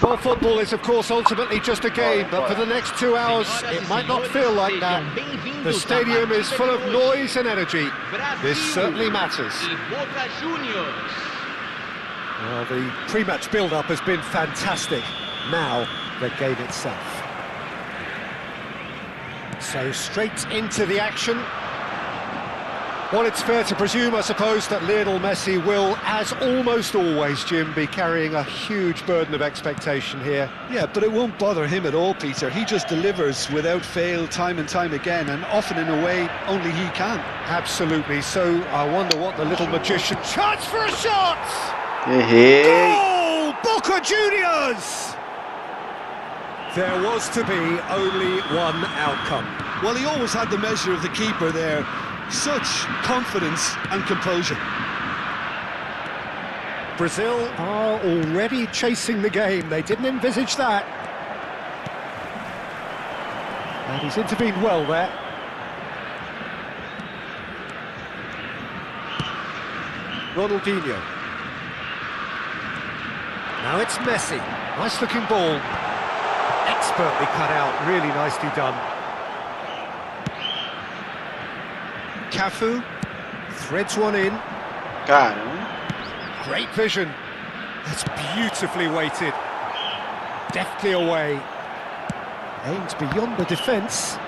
Well, football is, of course, ultimately just a game, but for the next 2 hours, it might not feel like that. The stadium is full of noise and energy. This certainly matters. Well, the pre-match build-up has been fantastic. Now, the game itself. So, straight into the action. Well, it's fair to presume, I suppose, that Lionel Messi will, as almost always, Jim, be carrying a huge burden of expectation here. Yeah, but it won't bother him at all, Peter. He just delivers without fail time and time again, and often in a way only he can. Absolutely. So, I wonder what the little magician... Chance for a shot! Errei. Goal! Boca Juniors! There was to be only one outcome. Well, he always had the measure of the keeper there. Such confidence and composure. Brazil are already chasing the game. They didn't envisage that. And he's intervened well there. Ronaldinho. Now it's Messi. Nice looking ball. Expertly cut out, really nicely done. Cafu threads one in. Caramba. Great vision. That's beautifully weighted. Deftly away. Aims beyond the defence.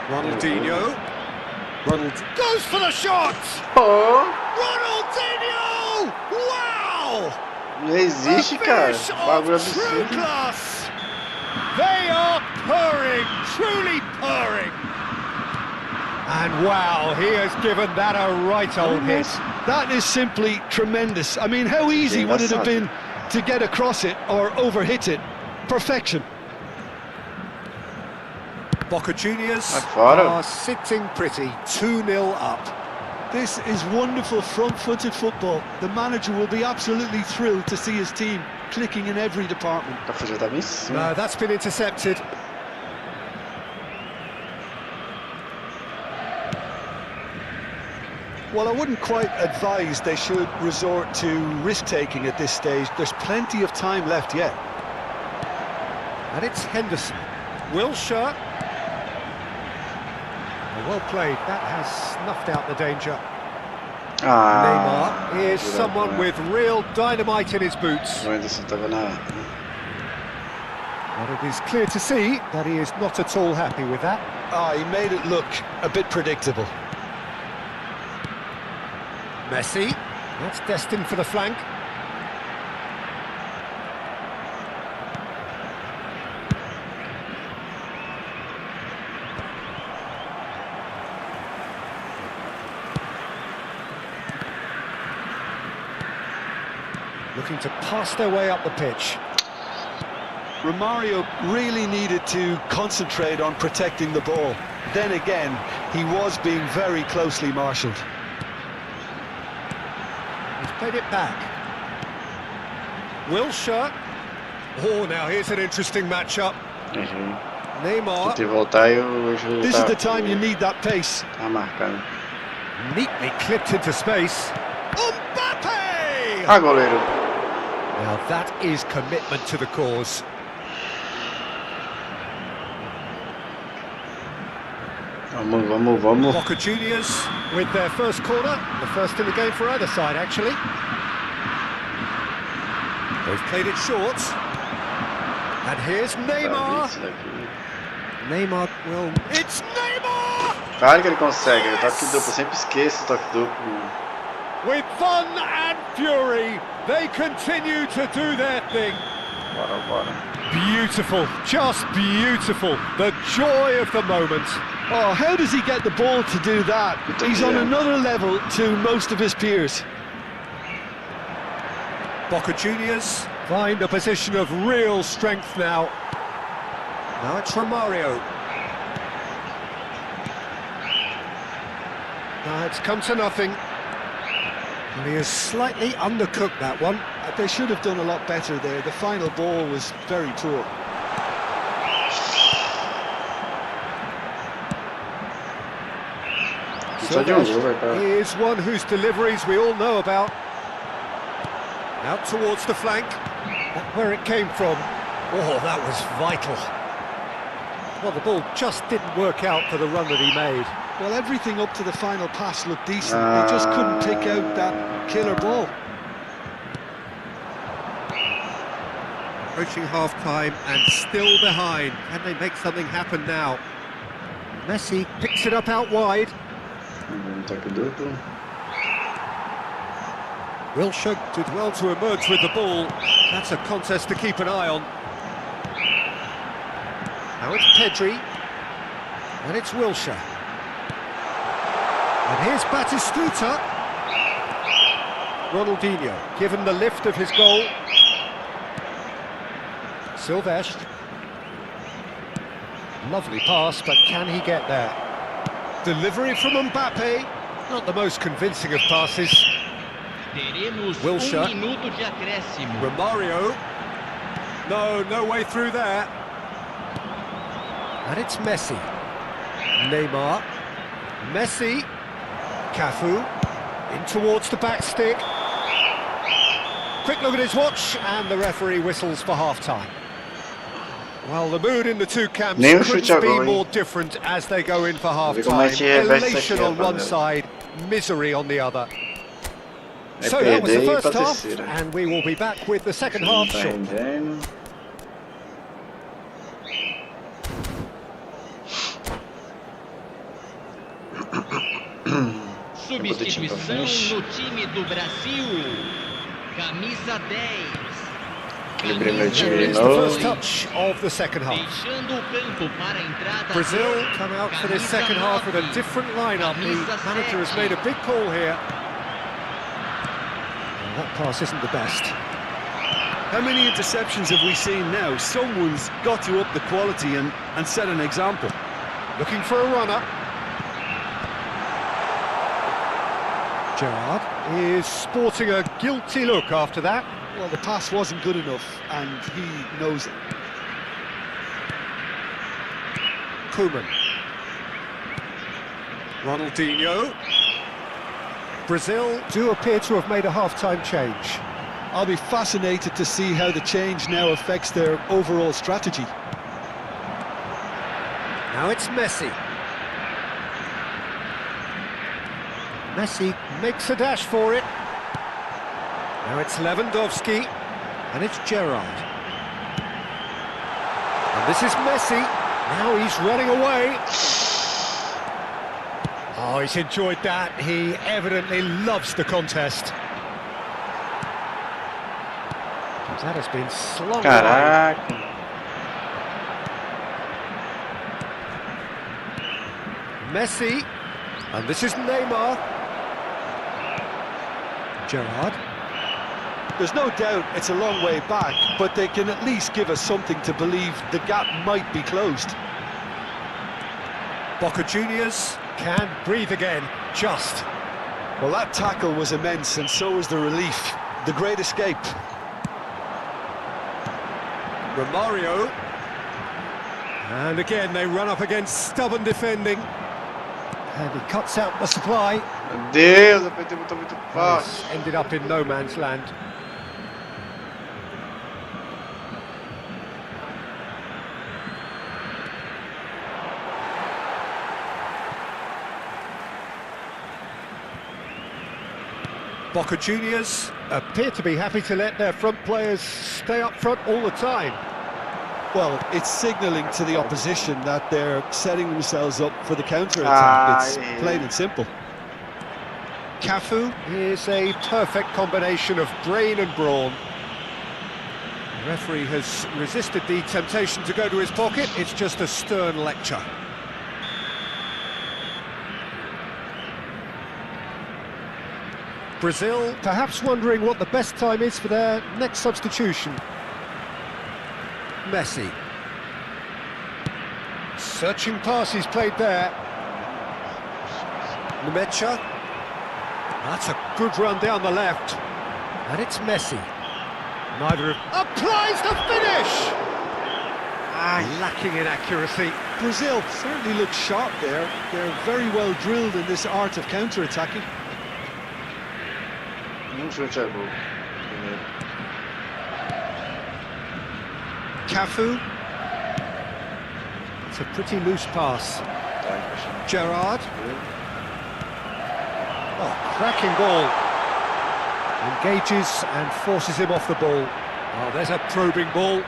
Ronaldinho. Ronald goes for the shot! Oh, Ronaldinho! Wow! não existe, cara. Bagulho True absurdo. class! They are purring, truly purring. And wow, he has given that a right old hit. That is simply tremendous. I mean, how easy would it have been to get across it or overhit it? Perfection. Boca Juniors fora. are sitting pretty, 2-0 up. This is wonderful front-footed football. The manager will be absolutely thrilled to see his team clicking in every department. Tá fugindo da missão. No, that's been intercepted. Well, I wouldn't quite advise they should resort to risk-taking at this stage. There's plenty of time left yet. And it's Henderson. Wilshere. Well played. That has snuffed out the danger. Ah, Neymar is someone with real dynamite in his boots. o Anderson tava na... And it is clear to see that he is not at all happy with that. He made it look a bit predictable. Messi. That's destined for the flank. Looking to pass their way up the pitch. Romario really needed to concentrate on protecting the ball. Then again, he was being very closely marshalled. He's played it back. Wilshere. Oh, now here's an interesting matchup. Errei. Neymar. Tentei voltar e o jogo This is the time you need that pace. Tá marcado. Neatly clipped into space. Mbappe! Ah, goleiro. Now that is commitment to the cause. Vamos, vamos, vamos. Boca Juniors with their first corner, the first in the game for either side, actually. They've played it short. And here's Neymar. Neymar will... It's Neymar! Claro que ele consegue. O toque duplo. Eu sempre esqueço o toque duplo. With fun and fury, they continue to do their thing. Bora, bora. Beautiful, just beautiful. The joy of the moment. Oh, how does he get the ball to do that? He's on another level to most of his peers. Boca Juniors find a position of real strength now. Now it's Romario. Now it's come to nothing. And he has slightly undercooked that one. They should have done a lot better there. The final ball was very poor. So he is one whose deliveries we all know about. Out towards the flank. Not where it came from. Oh, that was vital. Well, the ball just didn't work out for the run that he made. Well, everything up to the final pass looked decent. They just couldn't pick out that killer ball. Approaching half-time and still behind. Can they make something happen now? Messi picks it up out wide. Toque duplo. Wilshere did well to emerge with the ball. That's a contest to keep an eye on. Now it's Pedri. And it's Wilshere. And here's Batistuta. Ronaldinho, given the lift of his goal. Silvestre. Lovely pass, but can he get there? Delivery from Mbappe. Not the most convincing of passes. Wilshere. Romario. No way through there. And it's Messi. Neymar. Messi. Cafu. In towards the back stick. Quick look at his watch, and the referee whistles for half-time. Well, the mood in the two camps couldn't be more different as they go in for half-time. Elation on one side, misery on the other. So that was the first half, and we will be back with the second half shortly. Substituição no time do Brasil. Camisa 10. It's the first touch of the second half. Brazil come out for this second half with a different lineup. The manager has made a big call here. And that pass isn't the best. How many interceptions have we seen now? Someone's got to up the quality and set an example. Looking for a runner. Gerrard is sporting a guilty look after that. Well, the pass wasn't good enough, and he knows it. Koeman. Ronaldinho. Brazil do appear to have made a half-time change. I'll be fascinated to see how the change now affects their overall strategy. Now it's Messi. Messi makes a dash for it. Now it's Lewandowski, and it's Gerrard. And this is Messi. Now he's running away. Oh, he's enjoyed that. He evidently loves the contest. That has been slung away. Messi, and this is Neymar. Gerrard. There's no doubt it's a long way back, but they can at least give us something to believe the gap might be closed. Boca Juniors can breathe again, just. Well, that tackle was immense, and so was the relief. The great escape. Romario. And again, they run up against stubborn defending. And he cuts out the supply. Meu Deus, a PT botou muito forte. Ended up in no man's land. Boca Juniors appear to be happy to let their front players stay up front all the time. Well, it's signalling to the opposition that they're setting themselves up for the counter-attack. It's plain and simple. Cafu is a perfect combination of brain and brawn. The referee has resisted the temptation to go to his pocket. It's just a stern lecture. Brazil perhaps wondering what the best time is for their next substitution. Messi. Searching pass he's played there. Nemecha. That's a good run down the left. And it's Messi. Neither of... applies the finish! Lacking in accuracy. Brazil certainly looks sharp there. They're very well drilled in this art of counter-attacking. Chute a gol. primeiro. Cafu. It's a pretty loose pass. Tá encaixando. Gerrard. Oh, cracking ball. Engages and forces him off the ball. Oh, there's a probing ball.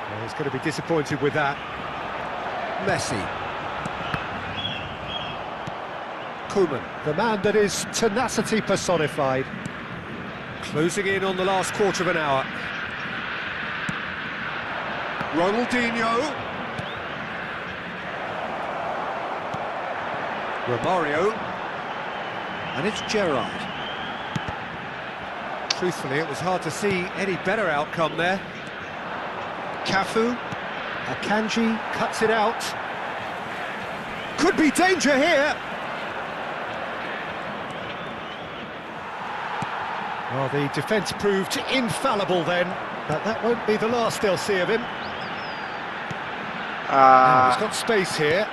Well, he's going to be disappointed with that. Messi. Koeman, the man that is tenacity personified. Closing in on the last quarter of an hour. Ronaldinho. Romario. And it's Gerrard. Truthfully, it was hard to see any better outcome there. Cafu. Akanji cuts it out. Could be danger here. Well, the defence proved infallible then, but that won't be the last they'll see of him. Now, he's got space here.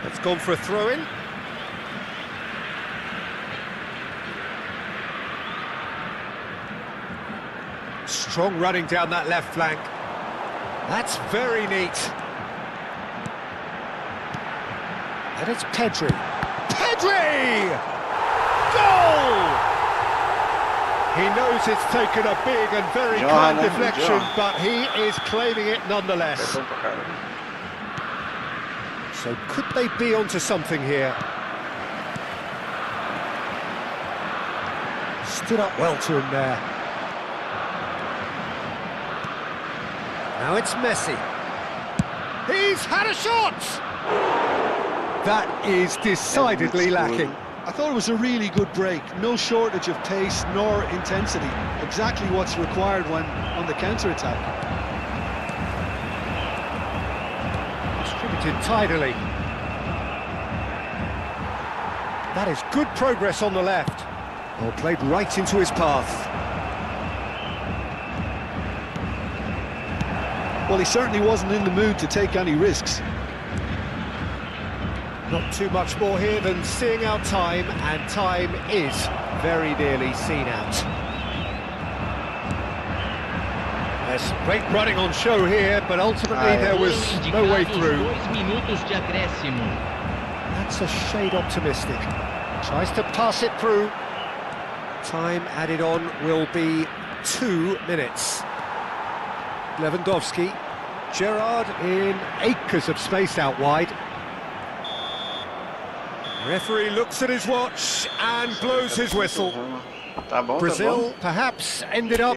It's gone for a throw-in. Strong running down that left flank. That's very neat. And it's Pedri. Pedri! Goal! He knows it's taken a big and very kind deflection, but he is claiming it nonetheless. So could they be onto something here? Stood up well to him there. Now it's Messi. He's had a shot! That is decidedly lacking. I thought it was a really good break. No shortage of pace nor intensity. Exactly what's required when on the counter-attack. Distributed tidily. That is good progress on the left. Well, played right into his path. Well, he certainly wasn't in the mood to take any risks. Not too much more here than seeing out time, and time is very nearly seen out. There's great running on show here, but ultimately there was no way through. That's a shade optimistic. Tries to pass it through. Time added on will be 2 minutes. Lewandowski. Gerrard in acres of space out wide. Referee looks at his watch and blows his whistle. Tá bom, Brazil perhaps ended up